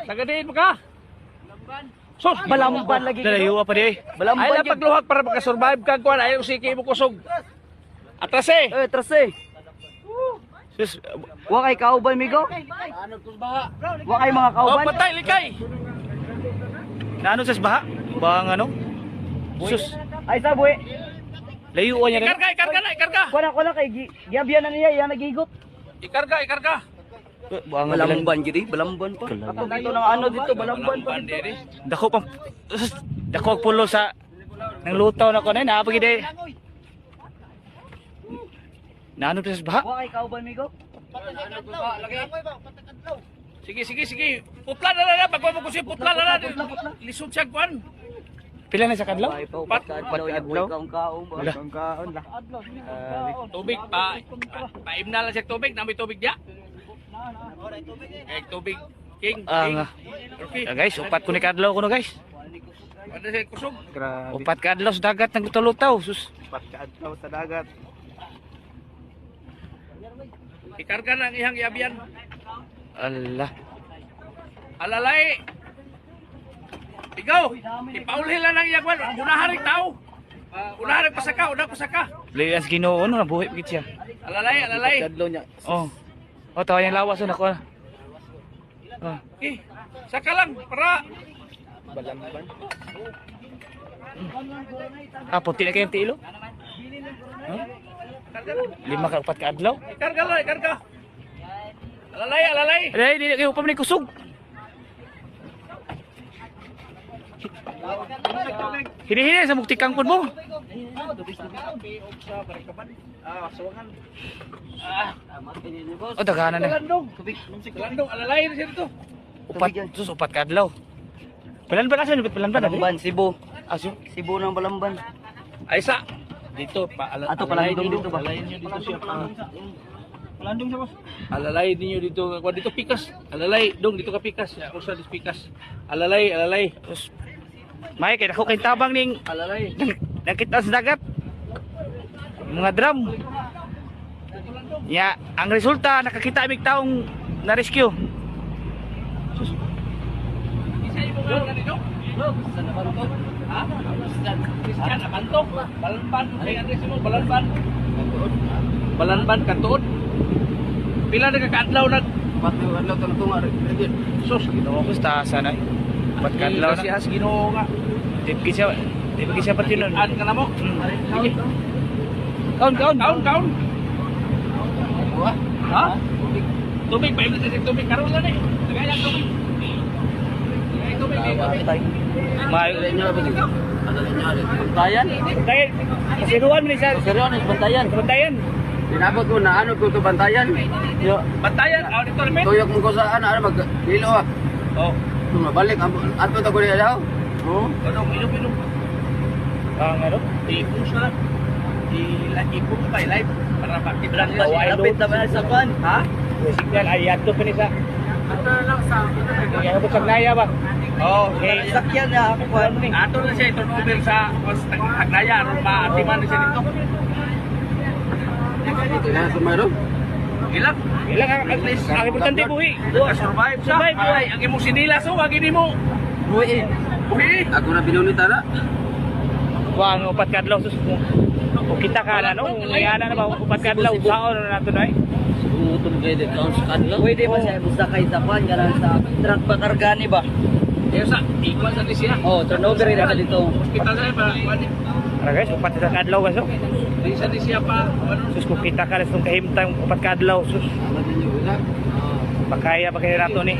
Sagadiin mo ka. Sus, Balamban lagi. Dalayo pa di. Balamban Ay lang yun. pagluhak para makasurvive ka kuan ayo sige mo kusog. Atras eh. Trase. Sus, Wa kay kauban migo. Wa kay mga oh, kauban. patay likay. Naano sa baha? Bang ano? Sus, Ay sa buhi. layuan niya rin. Ikarga na, ikarga. Kuha na kay giabyan na niya, yan nagigot. Ikarga. Bang Balamban gidi, balamban pa. Ato dito nang ano dito, balamban pa dito. Dako pang dako ang pulo sa nang lutaw na ko na napagide. Naano sa baha? Wa kay kauban migo. Sige. Putla na. Pagkuha mo ko siya, putla na. Lisod siya kuan. Pila na sa kadlaw? Ay pa upat ka adlaw ya buhi kaong kaong ba. Wala. Kaong kaon la. Tubig pa. Paim na lang siya tubig. Namoy tubig dia. Tubig. King. Okay. Guys, upat ko ni kadlaw ko no guys. Ano siya kusog? Upat ka adlaw sa dagat ng lutaw. Sus. Upat ka adlaw sa dagat. Ikarga na ang ihang iabian. Allah. Alalay. Ikaw, ipaulhi lang ang iyagwan. Unaharing tao. Unaharing pasaka. Lias Ginoo no nabuhi pigit siya. Alalay. Kadlaw niya. Oh. Oh, tawa yung lawas na ko. Oh. Eh, saka lang para Balamban. puti na kayong tilo. Huh? 5 ka 4 ka adlaw. Ikarga. Alalay. Alalay, di kayo pa man kusog. Hini sa mukti kangkon mo. Oh, daghanan na. Landong, alalay na siya dito. Upat ka adlaw. Balanban na siya, Balamban Cebu. Aso. Cebu ng Balamban. Ay sa dito pa Ato palandong dito ba? Alalayan niyo dito siya. Palandong siya boss. Alalay niyo dito. Kuan dito pikas. Alalay dong dito ka pikas. Ako sa dis pikas. Alalay. Terus may kay dako kay tabang ning alalay. Nakita sa dagat. Mga drum. Ya, ang resulta nakakita mig taong na-rescue. Isa mo nga ganito. Ha? Kristian nabantok. Balanban kay Andres mo balanban. Balanban katuod. Pila na kakaadlaw nag Pati adlaw tunga rin. sus Ginoo ko sta sana. Pat kadlaw na siya Ginoo nga. Di siya pati nun. An ka na mo. Sige. Kaon. Ha? Tubig pa yung tubig karon lang eh. Tagayan tubig. Mayo Niya ba dito? Ano niya? Bantayan? Bantayan. Kasiruan mo ni siya. Seryones bantayan. Bantayan. Tinabot ko na ano ko to bantayan. Yo. Bantayan. Dito namin. Tuyok mo ko sa ano magdilo ah. Oh. Mabalik ato ta ko niya daw. Oh. Inom. Ano? Ipong siya. Ipong pa live para makibran nila si Lapit na ba sa pan? Ha? Signal ayat to pa ni sa. Ato lang sa. Kaya mo sa Naya ba? Oh, okay. Sakyan na ako pan ni. Ato na siya turnover sa Hagnaya aron maatiman na siya dito. Ya sumaro. Ilang at least ang importante buhi. Survive sa. Survive ang imong sinilas o wag mo. Buhi. Buhi. Ako na binuni tara. Wa ang upat kadlaw sus mo. O kita ka na no, ngayana na ba upat kadlaw saon na nato na. Umutom kayo dito sa kanila. Pwede ba siya musakay sa pan ganun sa truck pakargani ba? Kaya sa igual sa siya. Oh, turnover rin na dito. Hospital na ba? Ara guys, upat sa kadlaw guys. Di sa siya pa. Sus ko kita ka sa kahimtang upat kadlaw sus. Pakaya nato ni.